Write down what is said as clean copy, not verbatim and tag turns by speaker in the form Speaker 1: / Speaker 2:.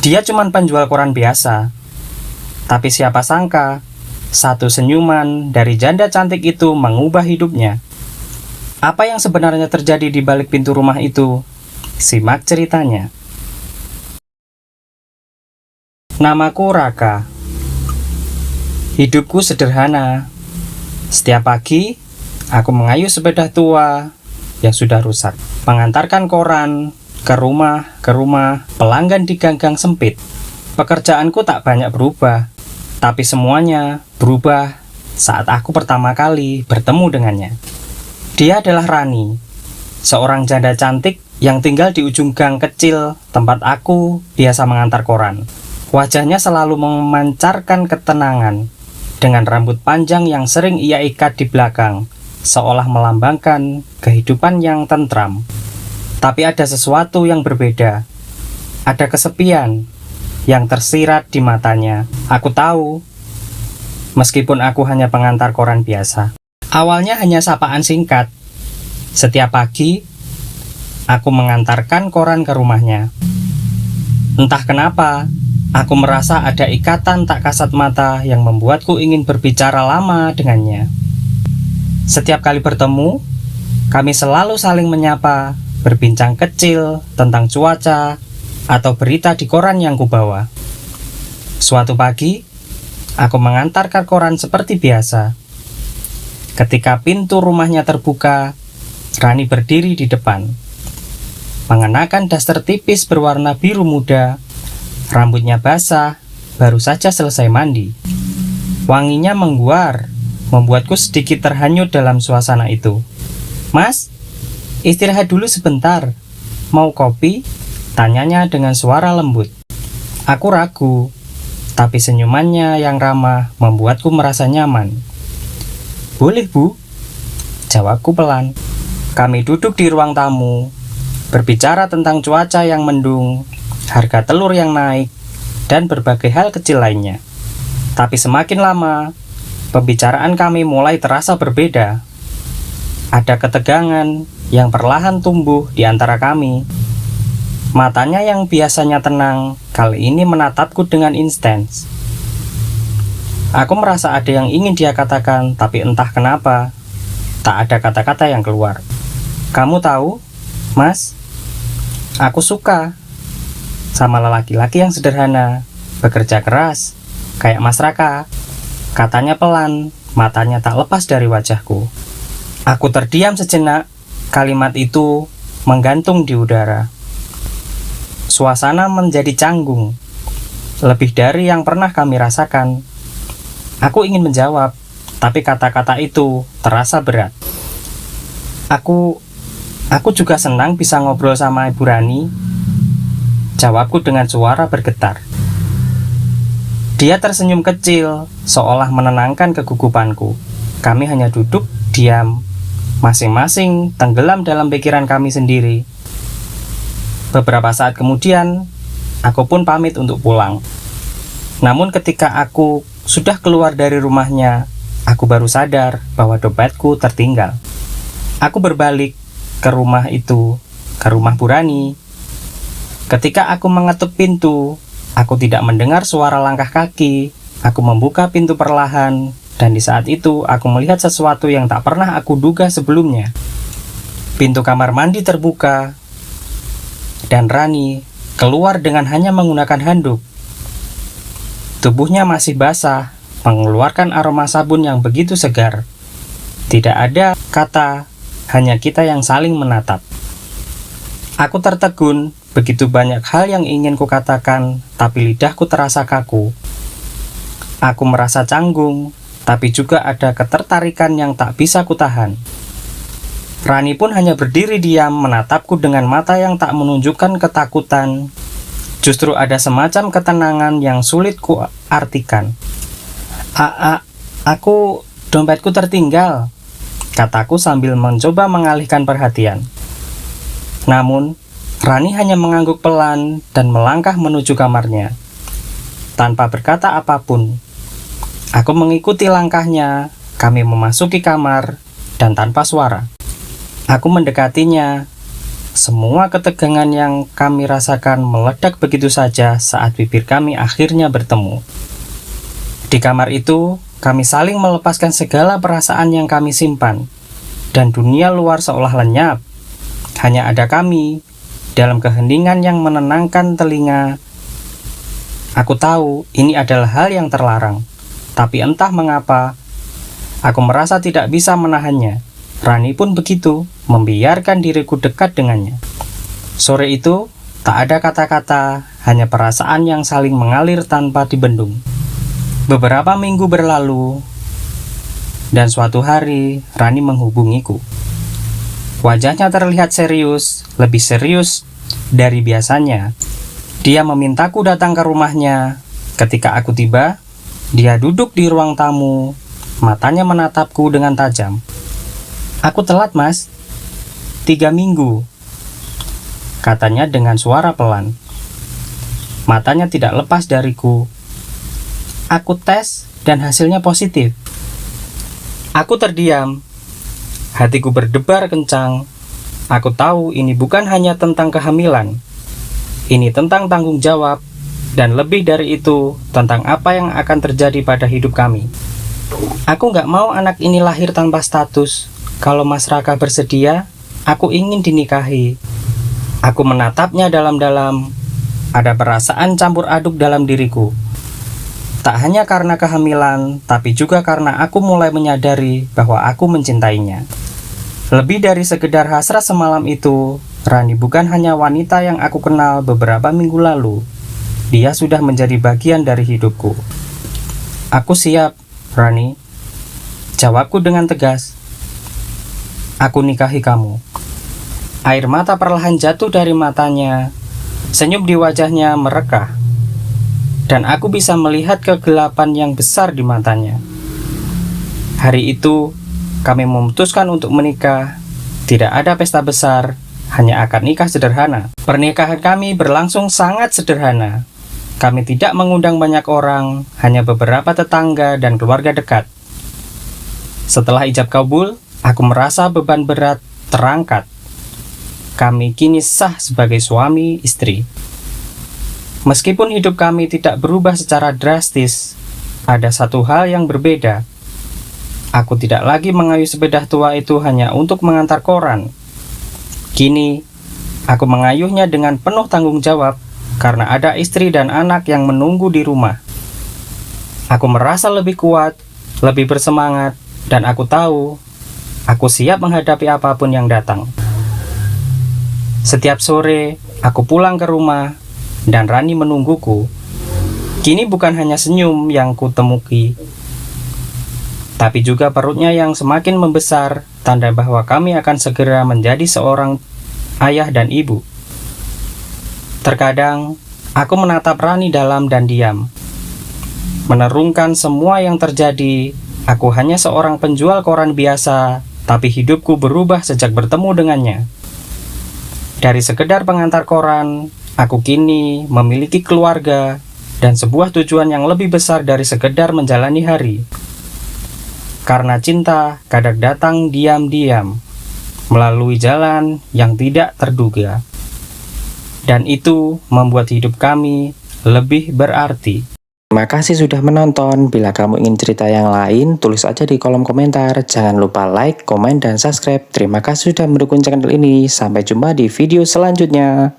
Speaker 1: Dia cuma penjual koran biasa, tapi siapa sangka satu senyuman dari janda cantik itu mengubah hidupnya. Apa yang sebenarnya terjadi di balik pintu rumah itu? Simak ceritanya. Namaku Raka. Hidupku sederhana. Setiap pagi, aku mengayuh sepeda tua yang sudah rusak, mengantarkan koran ke rumah pelanggan di gang-gang sempit. Pekerjaanku tak banyak berubah, tapi semuanya berubah saat aku pertama kali bertemu dengannya. Dia adalah Rani, seorang janda cantik yang tinggal di ujung gang kecil tempat aku biasa mengantar koran. Wajahnya selalu memancarkan ketenangan, dengan rambut panjang yang sering ia ikat di belakang, seolah melambangkan kehidupan yang tentram. Tapi ada sesuatu yang berbeda. Ada kesepian yang tersirat di matanya. Aku tahu, meskipun aku hanya pengantar koran biasa. Awalnya hanya sapaan singkat. Setiap pagi, aku mengantarkan koran ke rumahnya. Entah kenapa, aku merasa ada ikatan tak kasat mata yang membuatku ingin berbicara lama dengannya. Setiap kali bertemu, kami selalu saling menyapa, berbincang kecil tentang cuaca atau berita di koran yang kubawa. Suatu pagi, aku mengantarkan koran seperti biasa. Ketika pintu rumahnya terbuka, Rani berdiri di depan, mengenakan daster tipis berwarna biru muda. Rambutnya basah, baru saja selesai mandi. Wanginya mengguar, membuatku sedikit terhanyut dalam suasana itu. "Mas, istirahat dulu sebentar. Mau kopi?" tanyanya dengan suara lembut. Aku ragu, tapi senyumannya yang ramah membuatku merasa nyaman. "Boleh, Bu," jawabku pelan. Kami duduk di ruang tamu, berbicara tentang cuaca yang mendung, harga telur yang naik, dan berbagai hal kecil lainnya. Tapi semakin lama, pembicaraan kami mulai terasa berbeda. Ada ketegangan yang perlahan tumbuh di antara kami. Matanya yang biasanya tenang, kali ini menatapku dengan intens. Aku merasa ada yang ingin dia katakan, tapi entah kenapa, tak ada kata-kata yang keluar. "Kamu tahu, Mas, aku suka sama lelaki-laki yang sederhana, bekerja keras, kayak Mas Raka," katanya pelan, matanya tak lepas dari wajahku. Aku terdiam sejenak, kalimat itu menggantung di udara. Suasana menjadi canggung, lebih dari yang pernah kami rasakan. Aku ingin menjawab, tapi kata-kata itu terasa berat. Aku juga senang bisa ngobrol sama Ibu Rani, jawabku dengan suara bergetar. Dia tersenyum kecil, seolah menenangkan kegugupanku. Kami hanya duduk, diam, masing-masing tenggelam dalam pikiran kami sendiri. Beberapa saat kemudian, aku pun pamit untuk pulang. Namun ketika aku sudah keluar dari rumahnya, aku baru sadar bahwa dompetku tertinggal. Aku berbalik ke rumah itu, ke rumah Bu Rani. Ketika aku mengetuk pintu, aku tidak mendengar suara langkah kaki. Aku membuka pintu perlahan, dan di saat itu aku melihat sesuatu yang tak pernah aku duga sebelumnya. Pintu kamar mandi terbuka, dan Rani keluar dengan hanya menggunakan handuk. Tubuhnya masih basah, mengeluarkan aroma sabun yang begitu segar. Tidak ada kata, hanya kita yang saling menatap. Aku tertegun, begitu banyak hal yang ingin kukatakan, tapi lidahku terasa kaku. Aku merasa canggung, tapi juga ada ketertarikan yang tak bisa kutahan. Rani pun hanya berdiri diam menatapku dengan mata yang tak menunjukkan ketakutan. Justru ada semacam ketenangan yang sulit ku artikan. Aku, dompetku tertinggal," kataku sambil mencoba mengalihkan perhatian. Namun, Rani hanya mengangguk pelan dan melangkah menuju kamarnya. Tanpa berkata apapun, aku mengikuti langkahnya. Kami memasuki kamar, dan tanpa suara, aku mendekatinya, semua ketegangan yang kami rasakan meledak begitu saja saat bibir kami akhirnya bertemu. Di kamar itu, kami saling melepaskan segala perasaan yang kami simpan, dan dunia luar seolah lenyap. Hanya ada kami, dalam keheningan yang menenangkan telinga. Aku tahu ini adalah hal yang terlarang, tapi entah mengapa, aku merasa tidak bisa menahannya. Rani pun begitu, membiarkan diriku dekat dengannya. Sore itu, tak ada kata-kata, hanya perasaan yang saling mengalir tanpa dibendung. Beberapa minggu berlalu, dan suatu hari Rani menghubungiku. Wajahnya terlihat serius, lebih serius dari biasanya. Dia memintaku datang ke rumahnya. Ketika aku tiba, dia duduk di ruang tamu, matanya menatapku dengan tajam. "Aku telat, Mas. 3 minggu," katanya dengan suara pelan. Matanya tidak lepas dariku. "Aku tes dan hasilnya positif." Aku terdiam. Hatiku berdebar kencang. Aku tahu ini bukan hanya tentang kehamilan. Ini tentang tanggung jawab, dan lebih dari itu, tentang apa yang akan terjadi pada hidup kami. Aku gak mau anak ini lahir tanpa status. Kalau Mas Raka bersedia, aku ingin dinikahi. Aku menatapnya dalam-dalam. Ada perasaan campur aduk dalam diriku. Tak hanya karena kehamilan, tapi juga karena aku mulai menyadari bahwa aku mencintainya. Lebih dari sekedar hasrat semalam itu, Rani bukan hanya wanita yang aku kenal beberapa minggu lalu. Dia sudah menjadi bagian dari hidupku. "Aku siap, Rani," jawabku dengan tegas. "Aku nikahi kamu." Air mata perlahan jatuh dari matanya. Senyum di wajahnya merekah, dan aku bisa melihat kegelapan yang besar di matanya. Hari itu, kami memutuskan untuk menikah. Tidak ada pesta besar, hanya akad nikah sederhana. Pernikahan kami berlangsung sangat sederhana. Kami tidak mengundang banyak orang, hanya beberapa tetangga dan keluarga dekat. Setelah ijab kabul, aku merasa beban berat terangkat. Kami kini sah sebagai suami istri. Meskipun hidup kami tidak berubah secara drastis, ada satu hal yang berbeda. Aku tidak lagi mengayuh sepeda tua itu hanya untuk mengantar koran. Kini, aku mengayuhnya dengan penuh tanggung jawab karena ada istri dan anak yang menunggu di rumah. Aku merasa lebih kuat, lebih bersemangat, dan aku tahu aku siap menghadapi apapun yang datang. Setiap sore, aku pulang ke rumah, dan Rani menungguku. Kini bukan hanya senyum yang kutemuki, tapi juga perutnya yang semakin membesar, tanda bahwa kami akan segera menjadi seorang ayah dan ibu. Terkadang, aku menatap Rani dalam dan diam. Menerungkan semua yang terjadi, aku hanya seorang penjual koran biasa, tapi hidupku berubah sejak bertemu dengannya. Dari sekedar pengantar koran, aku kini memiliki keluarga dan sebuah tujuan yang lebih besar dari sekedar menjalani hari. Karena cinta kadang datang diam-diam, melalui jalan yang tidak terduga. Dan itu membuat hidup kami lebih berarti. Terima kasih sudah menonton. Bila kamu ingin cerita yang lain, tulis aja di kolom komentar. Jangan lupa like, komen, dan subscribe. Terima kasih sudah mendukung channel ini. Sampai jumpa di video selanjutnya.